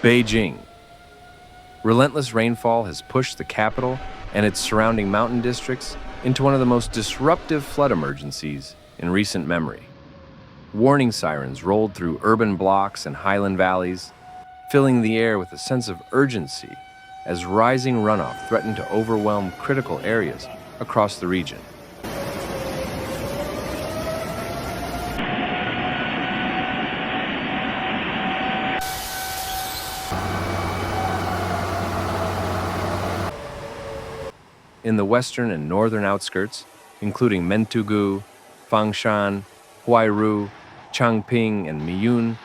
Beijing. Relentless rainfall has pushed the capital and its surrounding mountain districts into one of the most disruptive flood emergencies in recent memory. Warning sirens rolled through urban blocks and highland valleys, filling the air with a sense of urgency as rising runoff threatened to overwhelm critical areas across the region. In the western and northern outskirts, including Mentugu, Fangshan, Huairu, Changping, and Miyun,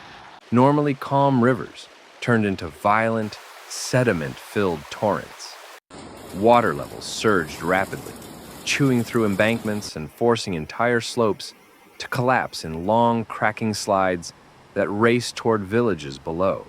normally calm rivers turned into violent, sediment-filled torrents. Water levels surged rapidly, chewing through embankments and forcing entire slopes to collapse in long, cracking slides that raced toward villages below.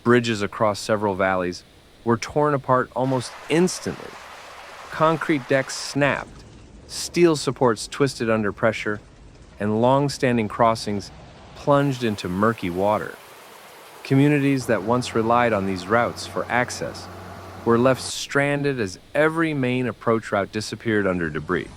Bridges across several valleys were torn apart almost instantly. Concrete decks snapped, steel supports twisted under pressure, and long-standing crossings plunged into murky water. Communities that once relied on these routes for access were left stranded as every main approach route disappeared under debris.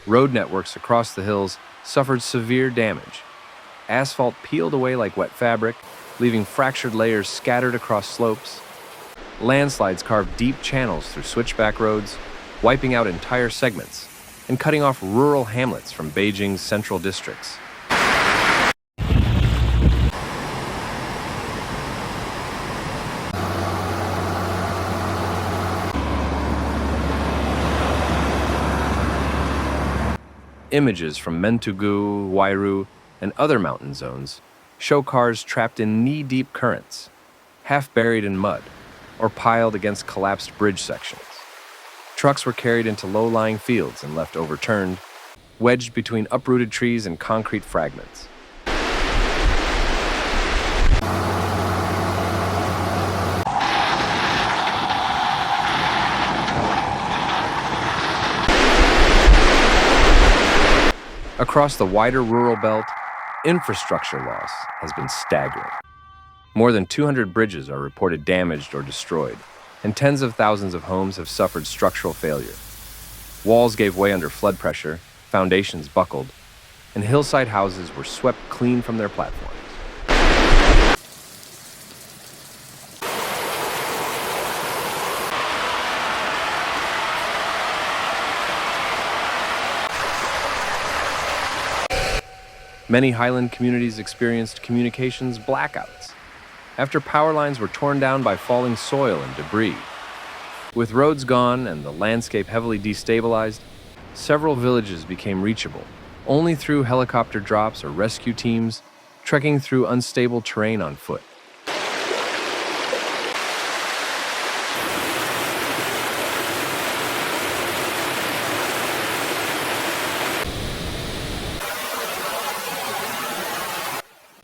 Road networks across the hills suffered severe damage. Asphalt peeled away like wet fabric, leaving fractured layers scattered across slopes. Landslides carved deep channels through switchback roads, wiping out entire segments and cutting off rural hamlets from Beijing's central districts. Images from Mentugu, Huairu, and other mountain zones show cars trapped in knee-deep currents, half buried in mud, or piled against collapsed bridge sections. Trucks were carried into low-lying fields and left overturned, wedged between uprooted trees and concrete fragments. Across the wider rural belt, infrastructure loss has been staggering. More than 200 bridges are reported damaged or destroyed, and tens of thousands of homes have suffered structural failure. Walls gave way under flood pressure, foundations buckled, and hillside houses were swept clean from their platforms. Many highland communities experienced communications blackouts after power lines were torn down by falling soil and debris. With roads gone and the landscape heavily destabilized, several villages became reachable only through helicopter drops or rescue teams trekking through unstable terrain on foot.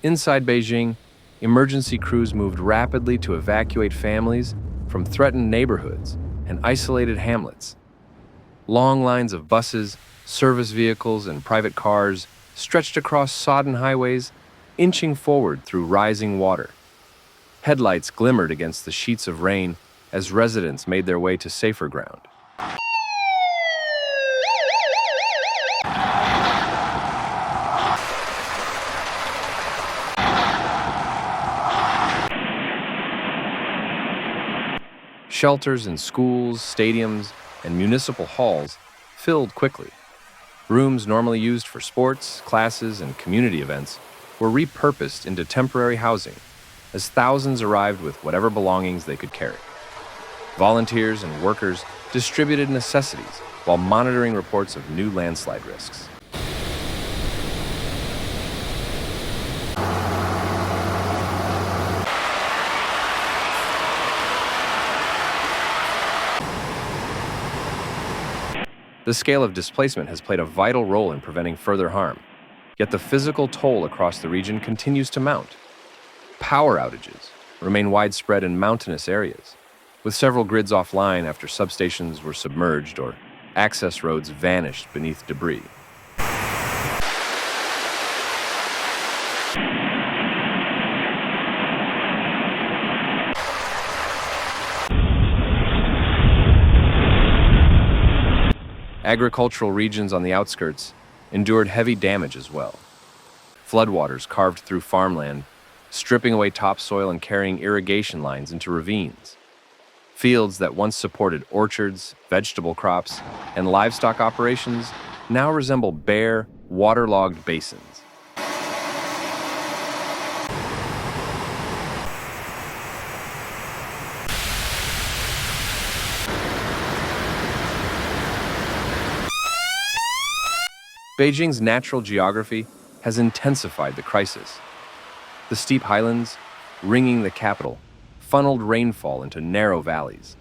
Inside Beijing, emergency crews moved rapidly to evacuate families from threatened neighborhoods and isolated hamlets. Long lines of buses, service vehicles, and private cars stretched across sodden highways, inching forward through rising water. Headlights glimmered against the sheets of rain as residents made their way to safer ground. Shelters in schools, stadiums, and municipal halls filled quickly. Rooms normally used for sports, classes, and community events were repurposed into temporary housing as thousands arrived with whatever belongings they could carry. Volunteers and workers distributed necessities while monitoring reports of new landslide risks. The scale of displacement has played a vital role in preventing further harm, yet the physical toll across the region continues to mount. Power outages remain widespread in mountainous areas, with several grids offline after substations were submerged or access roads vanished beneath debris. Agricultural regions on the outskirts endured heavy damage as well. Floodwaters carved through farmland, stripping away topsoil and carrying irrigation lines into ravines. Fields that once supported orchards, vegetable crops, and livestock operations now resemble bare, waterlogged basins. Beijing's natural geography has intensified the crisis. The steep highlands, ringing the capital, funneled rainfall into narrow valleys,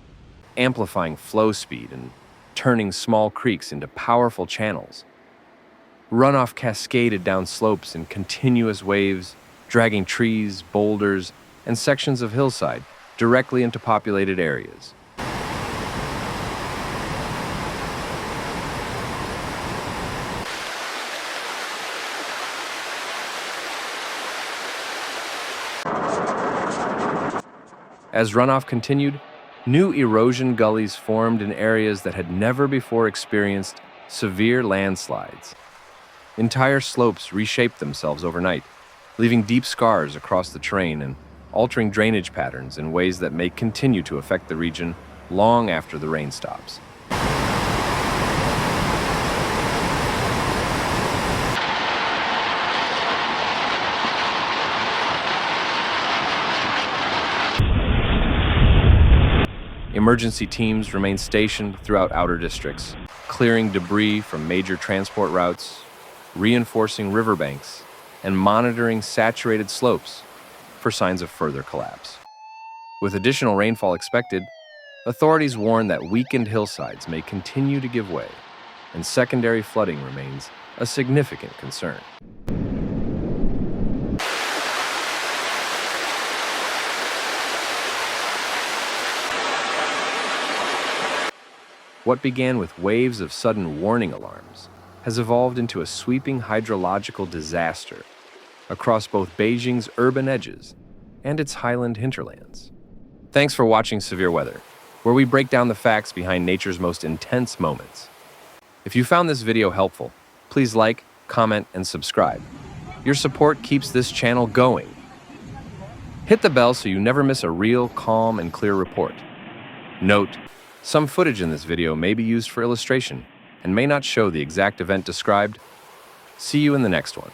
amplifying flow speed and turning small creeks into powerful channels. Runoff cascaded down slopes in continuous waves, dragging trees, boulders, and sections of hillside directly into populated areas. As runoff continued, new erosion gullies formed in areas that had never before experienced severe landslides. Entire slopes reshaped themselves overnight, leaving deep scars across the terrain and altering drainage patterns in ways that may continue to affect the region long after the rain stops. Emergency teams remain stationed throughout outer districts, clearing debris from major transport routes, reinforcing riverbanks, and monitoring saturated slopes for signs of further collapse. With additional rainfall expected, authorities warn that weakened hillsides may continue to give way, and secondary flooding remains a significant concern. What began with waves of sudden warning alarms has evolved into a sweeping hydrological disaster across both Beijing's urban edges and its highland hinterlands. Thanks for watching Severe Weather, where we break down the facts behind nature's most intense moments. If you found this video helpful, please like, comment, and subscribe. Your support keeps this channel going. Hit the bell so you never miss a real, calm, and clear report. Note: some footage in this video may be used for illustration and may not show the exact event described. See you in the next one.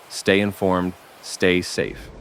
Stay informed, stay safe.